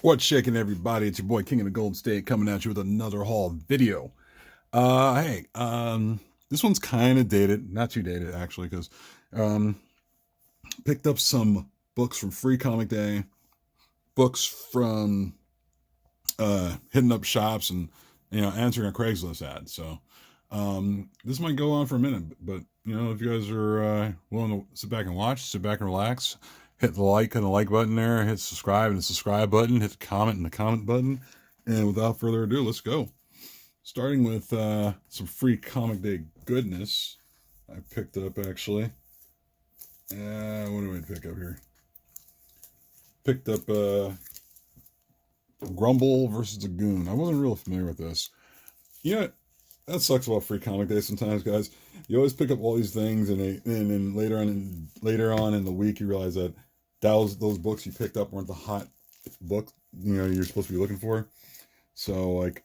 What's shaking, everybody? It's your boy King of the Golden State coming at you with another haul video. This one's kind of dated, not too dated actually, because um, picked up some books from Free Comic Day, books from hitting up shops, and answering a Craigslist ad. So this might go on for a minute, but if you guys are willing to sit back and watch, sit back and relax, hit the like and the like button there, hit subscribe and the subscribe button, hit the comment and the comment button, and without further ado, let's go. Starting with some Free Comic Day goodness, I picked up actually. What do I pick up here? Picked up Grumble versus the Goon. I wasn't real familiar with this. That sucks about Free Comic Day sometimes, guys. You always pick up all these things, and then later on in the week, you realize that those books you picked up weren't the hot book you're supposed to be looking for. So like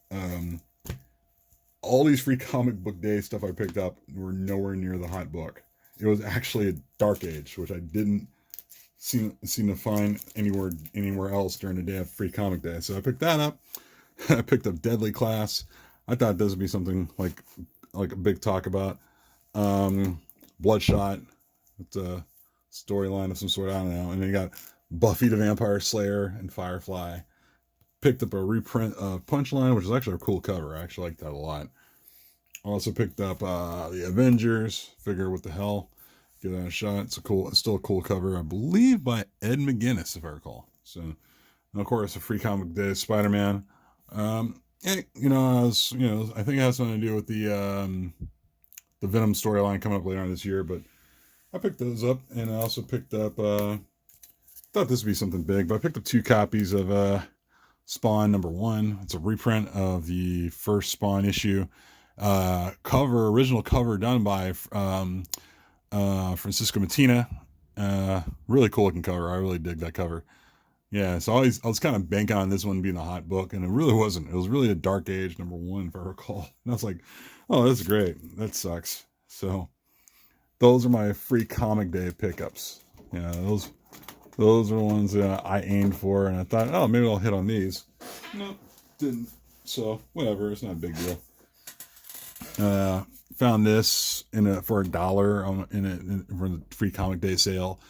all these Free Comic Book Day stuff I picked up were nowhere near the hot book. It was actually a Dark Age, which I didn't seem to find anywhere else during the day of Free Comic Day. So I picked that up. I picked up Deadly Class. I thought this would be something like a big talk about. Bloodshot. It's a storyline of some sort. I don't know. And then you got Buffy the Vampire Slayer and Firefly. Picked up a reprint of Punchline, which is actually a cool cover. I actually like that a lot. Also picked up the Avengers. Figure what the hell. Give that a shot. It's still a cool cover. I believe by Ed McGuinness, if I recall. So, and of course, a Free Comic Day Spider-Man. I think it has something to do with the Venom storyline coming up later on this year, but I picked those up, and I also picked up, thought this would be something big, but I picked up 2 copies of Spawn #1. It's a reprint of the first Spawn issue. Original cover done by Francisco Mattina. Really cool looking cover. I really dig that cover. Yeah, so I was kind of banking on this one being a hot book, and it really wasn't. It was really a Dark Age #1, if I recall. And I was like, oh, that's great. That sucks. So those are my Free Comic Day pickups. Yeah, those are the ones that I aimed for, and I thought, oh, maybe I'll hit on these. Nope, didn't. So whatever, it's not a big deal. Found this for $1 for the Free Comic Day sale.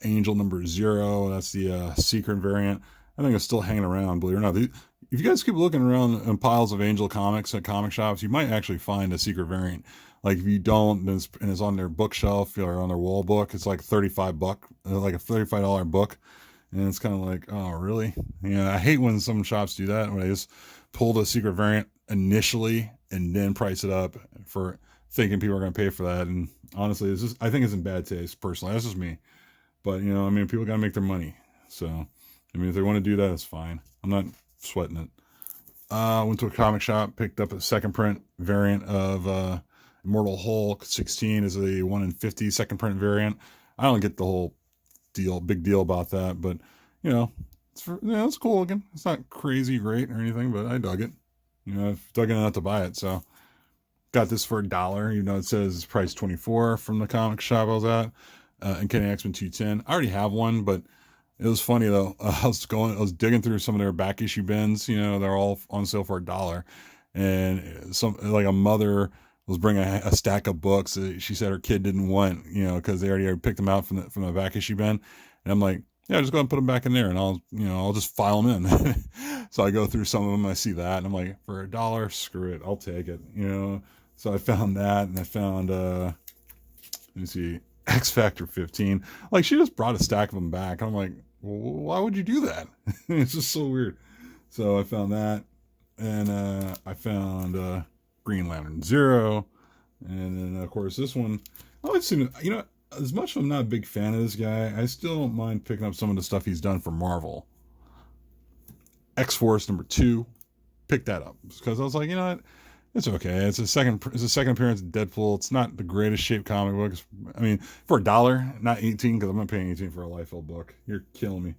Angel #0. That's the secret variant. I think it's still hanging around, believe it or not. If you guys keep looking around in piles of Angel comics at comic shops, you might actually find a secret variant. Like if you don't, and it's on their bookshelf or on their wall book, it's like $35, like a $35 book, and it's kind of like, oh really? Yeah, I hate when some shops do that, when they just pull the secret variant initially and then price it up for thinking people are going to pay for that. And honestly, I think it's in bad taste personally. That's just me. But, people got to make their money. So, if they want to do that, it's fine. I'm not sweating it. Went to a comic shop, picked up a second print variant of Immortal Hulk 16 is a 1 in 50 second print variant. I don't get the whole big deal about that, but, it's cool looking. It's not crazy great or anything, but I dug it. I've dug it enough to buy it, so got this for $1. It says it's priced $24 from the comic shop I was at. And Kenny X-Men 210. I already have one, but it was funny though. I was digging through some of their back issue bins. They're all on sale for $1, and like a mother was bringing a stack of books that she said her kid didn't want, because they already picked them out from the back issue bin. And I'm like, yeah, just go ahead and put them back in there, and I'll just file them in. So I go through some of them, I see that, and I'm like, for $1, screw it, I'll take it. So I found that, and I found let me see. X Factor 15. Like, she just brought a stack of them back. I'm like, well, why would you do that? It's just so weird. So I found that, and I found Green Lantern 0, and then of course this one. I always seem to, as much as I'm not a big fan of this guy, I still don't mind picking up some of the stuff he's done for Marvel. X-Force #2, picked that up because I was like, what? It's okay. It's a second appearance of Deadpool. It's not the greatest shaped comic book. I mean, for $1, not 18, because I'm not paying 18 for a Liefeld book. You're killing me.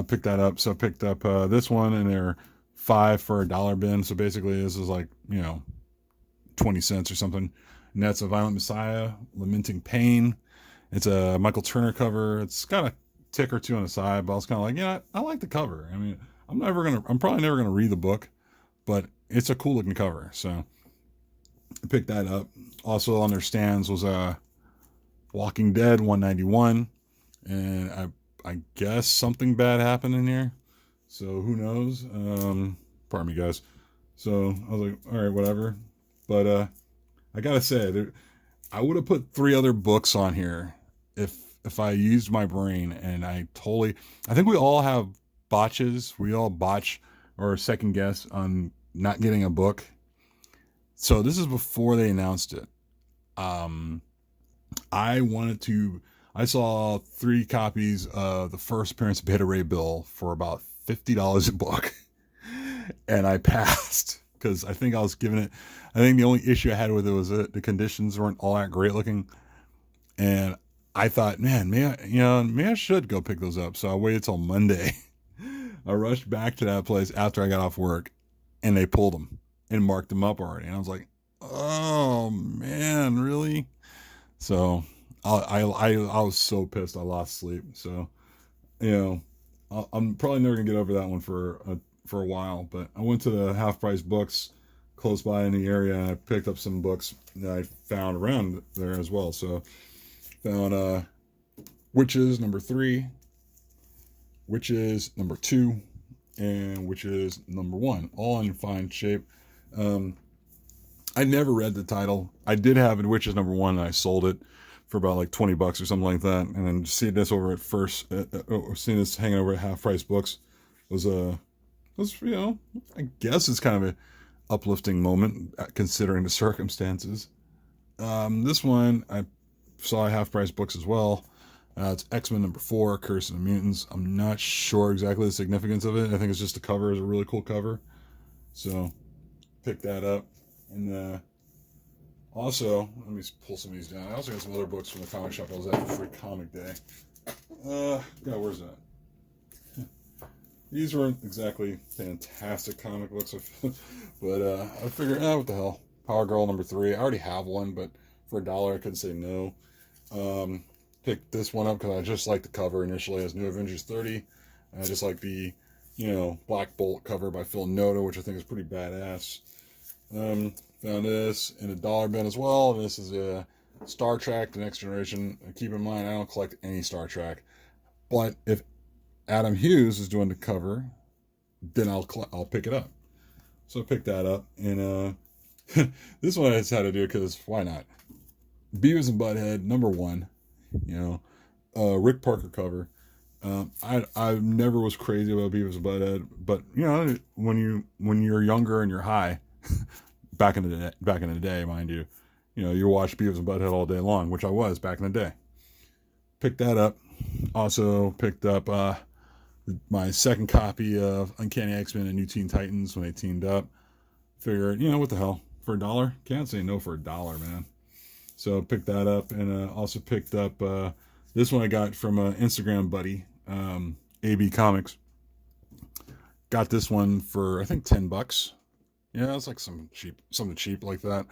Picked that up. So I picked up this one, and they're $5 for $1 bin. So basically, this is like 20 cents or something. And that's a Violent Messiah, Lamenting Pain. It's a Michael Turner cover. It's got a tick or two on the side, but I was kind of like, yeah, I like the cover. I mean, I'm probably never gonna read the book, but it's a cool looking cover. So I picked that up. Also on their stands was Walking Dead 191, and I guess something bad happened in here. So who knows? Pardon me, guys. So I was like, all right, whatever. But I gotta say, I would have put 3 other books on here if I used my brain, and I think we all have botches. We all botch or second guess on not getting a book. So this is before they announced it. I saw 3 copies of the first appearance of Beta Ray Bill for about $50 a book, and I passed because I think the only issue I had with it was that the conditions weren't all that great looking, and I thought, man, maybe I should go pick those up. So I waited till Monday. I rushed back to that place after I got off work, and they pulled them and marked them up already, and I was like, oh man, really? So I was so pissed. I lost sleep. So, I'm probably never gonna get over that one for a while. But I went to the Half Price Books close by in the area, and I picked up some books that I found around there as well. So found Witches number 3, Witches number 2, and Witches number 1, all in fine shape. I never read the title. I did have it, Witches number 1, and I sold it for about like $20 or something like that. And then seeing this over at seeing this hanging over at Half Price Books was I guess it's kind of an uplifting moment considering the circumstances. This one I saw at Half Price Books as well. It's X-Men number 4, Curse of the Mutants. I'm not sure exactly the significance of it. I think it's just the cover is a really cool cover. So pick that up. And also, let me pull some of these down. I also got some other books from the comic shop I was at for Free Comic Day. Where's that? These weren't exactly fantastic comic books, but I figured, what the hell. Power Girl number 3. I already have one, but for $1 I couldn't say no. Picked this one up because I just liked the cover initially as New Avengers 30. And I just like the, Black Bolt cover by Phil Noto, which I think is pretty badass. Found this in a dollar bin as well. This is a Star Trek: The Next Generation. Keep in mind, I don't collect any Star Trek, but if Adam Hughes is doing the cover, then I'll pick it up. So I picked that up, and this one I just had to do because why not? Beavis and Butthead number 1. Rick Parker cover. I never was crazy about Beavis and Butthead, but when you're younger and you're high. back in the day, mind you, you watch Beavis and Butthead all day long, which I was back in the day. Picked that up. Also picked up my second copy of Uncanny X-Men and New Teen Titans when they teamed up. Figured, what the hell, for $1? Can't say no for $1, man. So picked that up, and also picked up this one I got from an Instagram buddy, AB Comics. Got this one for I think $10. Yeah, it's like something cheap like that.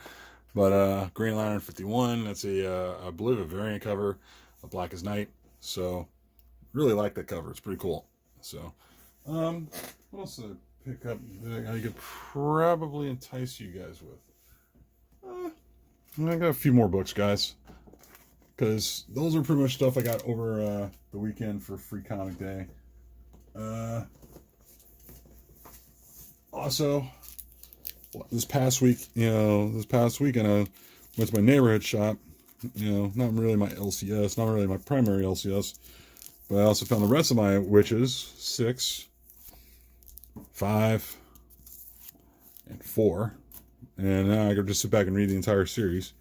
But Green Lantern 51, that's I believe a variant cover of Black as Night. So really like that cover. It's pretty cool. So what else did I pick up that I could probably entice you guys with? I got a few more books, guys. Because those are pretty much stuff I got over the weekend for Free Comic Day. Also, this past weekend I went to my neighborhood shop. Not really my LCS, not really my primary LCS, but I also found the rest of my witches, 6, 5, and 4. And now I can just sit back and read the entire series.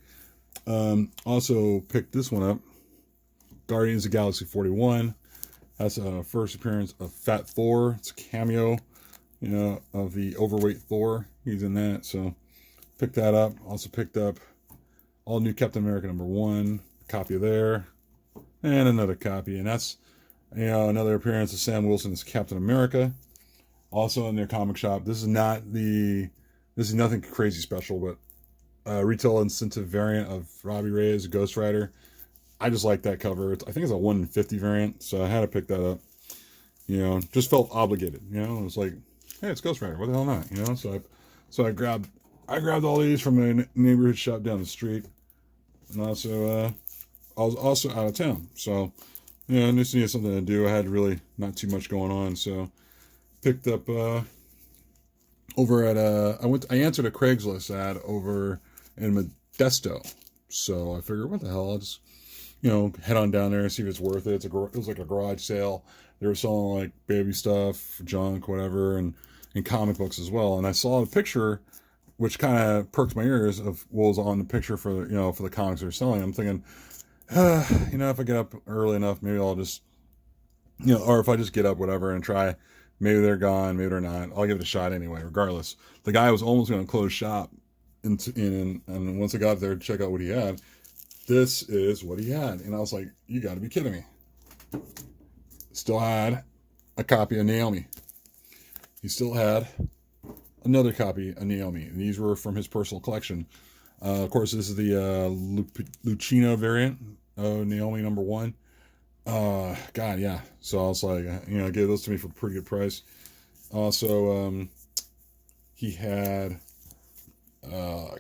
Also picked this one up, Guardians of the Galaxy 41. That's a first appearance of Fat Thor. It's a cameo, of the overweight Thor. He's in that, so picked that up. Also picked up All New Captain America number 1, copy of there, and another copy. And that's, another appearance of Sam Wilson as Captain America. Also in their comic shop. This is nothing crazy special, but retail incentive variant of Robbie Reyes, Ghost Rider. I just like that cover. I think it's a 150 variant, so I had to pick that up. Just felt obligated. It was like, hey, it's Ghost Rider. What the hell not? So I grabbed all these from a neighborhood shop down the street, and also I was also out of town, so I just needed something to do. I had really not too much going on, so picked up over at I answered a Craigslist ad over in Modesto, so I figured, what the hell, I'll just head on down there and see if it's worth it. It was like a garage sale. They were selling like baby stuff, junk, whatever, and comic books as well. And I saw the picture, which kind of perked my ears of what was on the picture for the comics they're selling. I'm thinking, if I get up early enough, maybe I'll just, or if I just get up, whatever, and try. Maybe they're gone, maybe they're not. I'll give it a shot anyway, regardless. The guy was almost going to close shop, and once I got there to check out what he had, this is what he had. And I was like, you got to be kidding me. Still had a copy of Naomi. He still had another copy of Naomi. And these were from his personal collection. Of course, this is the Lucino variant of Naomi #1. God, yeah. So I was like, gave those to me for a pretty good price. Also, he had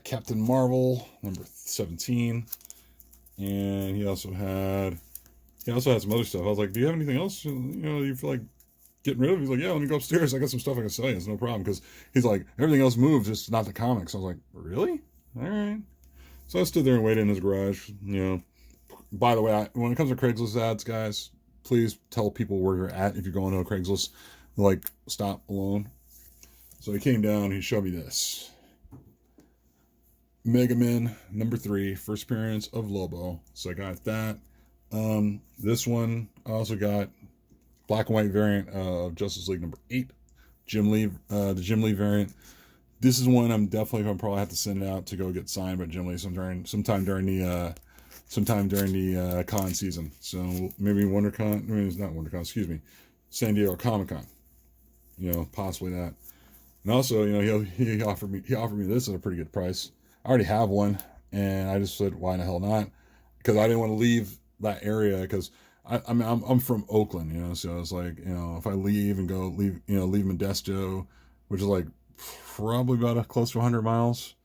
Captain Marvel #17. And he also had some other stuff. I was like, do you have anything else, you feel like getting rid of? He's like, yeah, let me go upstairs. I got some stuff I can sell you. It's no problem. Because he's like, everything else moves, just not the comics. I was like, really? All right. So I stood there and waited in his garage. By the way, when it comes to Craigslist ads, guys, please tell people where you're at if you're going to a Craigslist. Like, stop alone. So he came down. He showed me this. Mega Man #3, first appearance of Lobo. So I got that. This one, I also got black and white variant of Justice League #8. Jim Lee, the Jim Lee variant. This is one I'm definitely going to probably have to send it out to go get signed by Jim Lee sometime during the con season. So maybe WonderCon. I mean, it's not WonderCon. Excuse me, San Diego Comic Con. Possibly that. And also, he offered me this at a pretty good price. I already have one, and I just said, why the hell not? Because I didn't want to leave that area, because I'm from Oakland, so it's like, if I leave Modesto, which is like probably about close to 100 miles,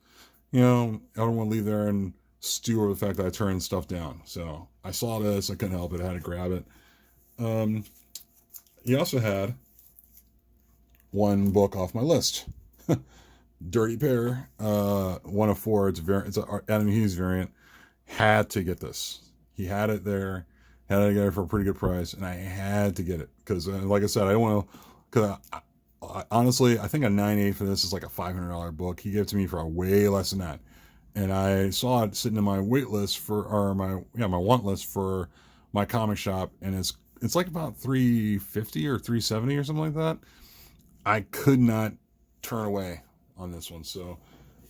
I don't want to leave there and stew over the fact that I turned stuff down. So I saw this, I couldn't help it, I had to grab it. He also had one book off my list. Dirty Pair, 1 of 4. It's an Adam Hughes variant. Had to get this. He had it there. Had to get it for a pretty good price, and I had to get it because, like I said, I don't want to. Because honestly, I think a 9.8 for this is like a $500 book. He gave it to me for a way less than that, and I saw it sitting in my wait list my want list for my comic shop, and it's like about $350 or $370 or something like that. I could not turn away on this one, so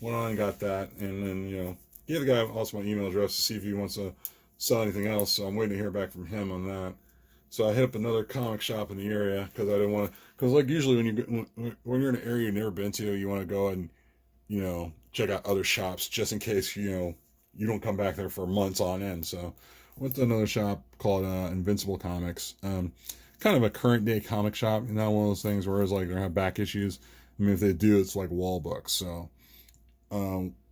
went on and got that, and then gave the guy also my email address to see if he wants to sell anything else. So I'm waiting to hear back from him on that. So I hit up another comic shop in the area because I didn't want to. Because like usually when you're in an area you've never been to, you want to go and check out other shops just in case you don't come back there for months on end. So went to another shop called Invincible Comics. Kind of a current day comic shop, not one of those things where it's like they have back issues. I mean, if they do, it's like wall books. So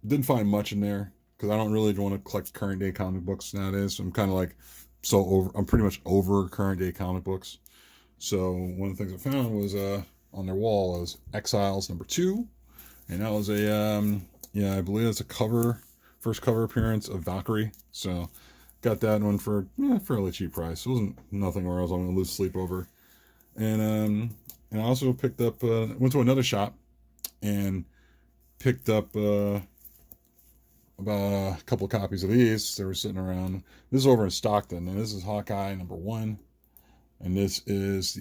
didn't find much in there because I don't really want to collect current day comic books nowadays. So I'm kind of like I'm pretty much over current day comic books. So one of the things I found was on their wall was Exiles #2, and that was I believe it's a first cover appearance of Valkyrie. So got that one for a fairly cheap price. It wasn't nothing where I was going to lose sleep over. And I also picked up went to another shop and picked up about a couple of copies of these. They were sitting around. This is over in Stockton, and this is Hawkeye #1, and this is,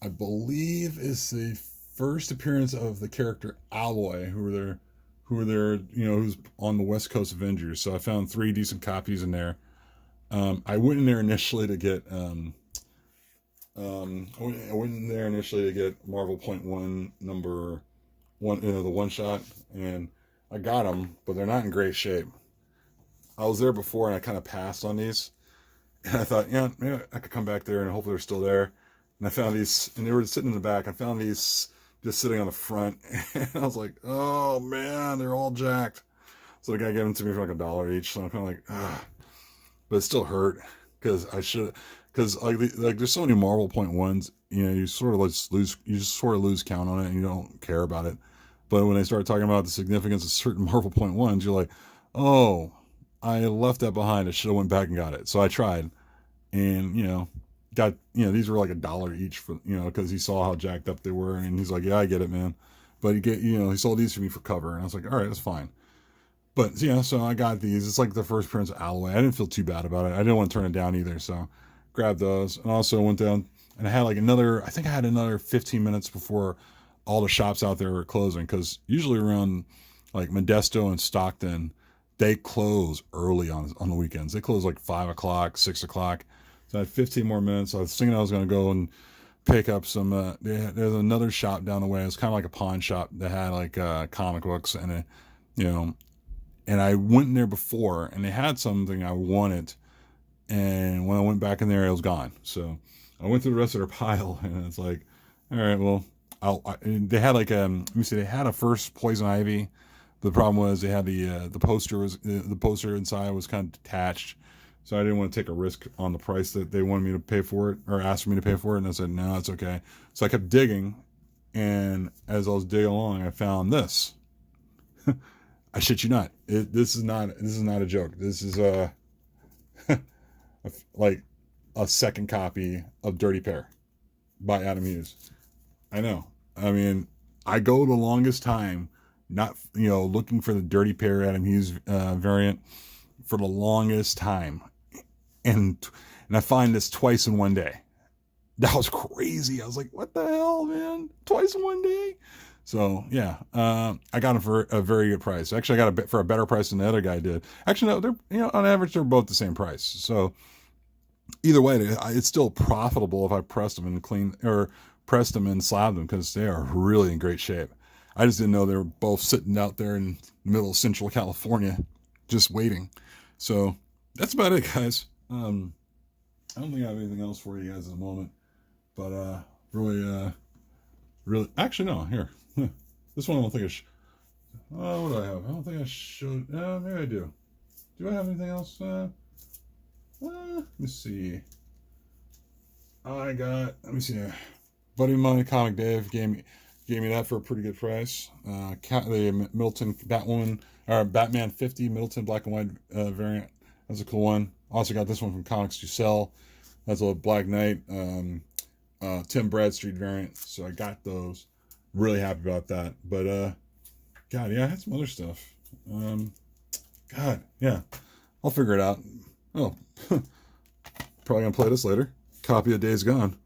I believe, is the first appearance of the character Alloy, who's on the West Coast Avengers. So I found 3 decent copies in there. I went in there initially to get Marvel .1 #1, the one shot, and I got them, but they're not in great shape. I was there before and I kind of passed on these. And I thought, yeah, maybe I could come back there and hopefully they're still there. And I found these, and they were sitting in the back. I found these just sitting on the front. And I was like, oh man, they're all jacked. So the guy gave them to me for like $1 each. So I'm kind of like, ah, but it still hurt because I should, because like there's so many Marvel point ones, you know, you sort of you just sort of lose count on it and you don't care about it. But when they start talking about the significance of certain Marvel point ones, you're like, oh, I left that behind. I should have went back and got it. So I tried, and got these were like $1 each for because he saw how jacked up they were, and he's like, yeah, I get it, man. But he sold these for me for cover, and I was like, all right, that's fine. But yeah, so I got these. It's like the first appearance of Alloy. I didn't feel too bad about it. I didn't want to turn it down either, so grabbed those, and also went down and I had like another. I think I had another 15 minutes before all the shops out there were closing, because usually around like Modesto and Stockton, they close early on the weekends. They close like 5 o'clock, 6 o'clock. So I had 15 more minutes. I was thinking I was going to go and pick up some. There's another shop down the way. It's kind of like a pawn shop that had like comic books and you know. And I went in there before, and they had something I wanted. And when I went back in there, it was gone. So I went through the rest of their pile, and it's like, all right, well, they had like let me see, they had a first Poison Ivy. The problem was they had the poster inside was kind of detached, so I didn't want to take a risk on the price that they wanted me to pay for it, or asked me to pay for it, and I said no, it's okay. So I kept digging, and as I was digging along, I found this. I shit you not. This is not a joke. This is like a second copy of Dirty Pair by Adam Hughes. I know. I mean, I go the longest time not looking for the Dirty Pair Adam Hughes variant for the longest time, and I find this twice in one day. That was crazy. I was like, what the hell, man? Twice in one day? So yeah, I got them for a very good price. Actually, I got a bit for a better price than the other guy did. Actually, no, they're on average they're both the same price. So either way, it's still profitable if I pressed them and pressed them and slabbed them, because they are really in great shape. I just didn't know they were both sitting out there in the middle of Central California, just waiting. So that's about it, guys. I don't think I have anything else for you guys at the moment, but really, actually no. Here, this one I don't think what do I have? I don't think I showed. Maybe I do. Do I have anything else? Let me see. Let me see. Buddy of mine, Comic Dave, gave me that for a pretty good price. The Milton Batman 50 Milton black and white variant. That's a cool one. Also got this one from Comics to Sell. That's a Black Knight Tim Bradstreet variant. So I got those. Really happy about that. But God, yeah, I had some other stuff. God, yeah, I'll figure it out. Oh, probably gonna play this later. Copy of Days Gone.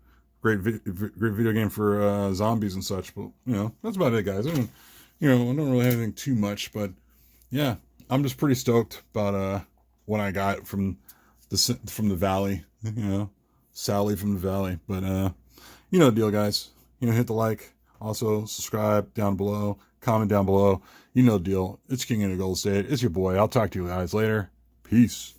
Great video game for zombies and such. But that's about it, guys. I don't really have anything too much, but yeah, I'm just pretty stoked about what I got from the valley. Sally from the valley. But the deal, guys. Hit the like. Also subscribe down below. Comment down below. You know the deal. It's King of the Gold State. It's your boy. I'll talk to you guys later. Peace.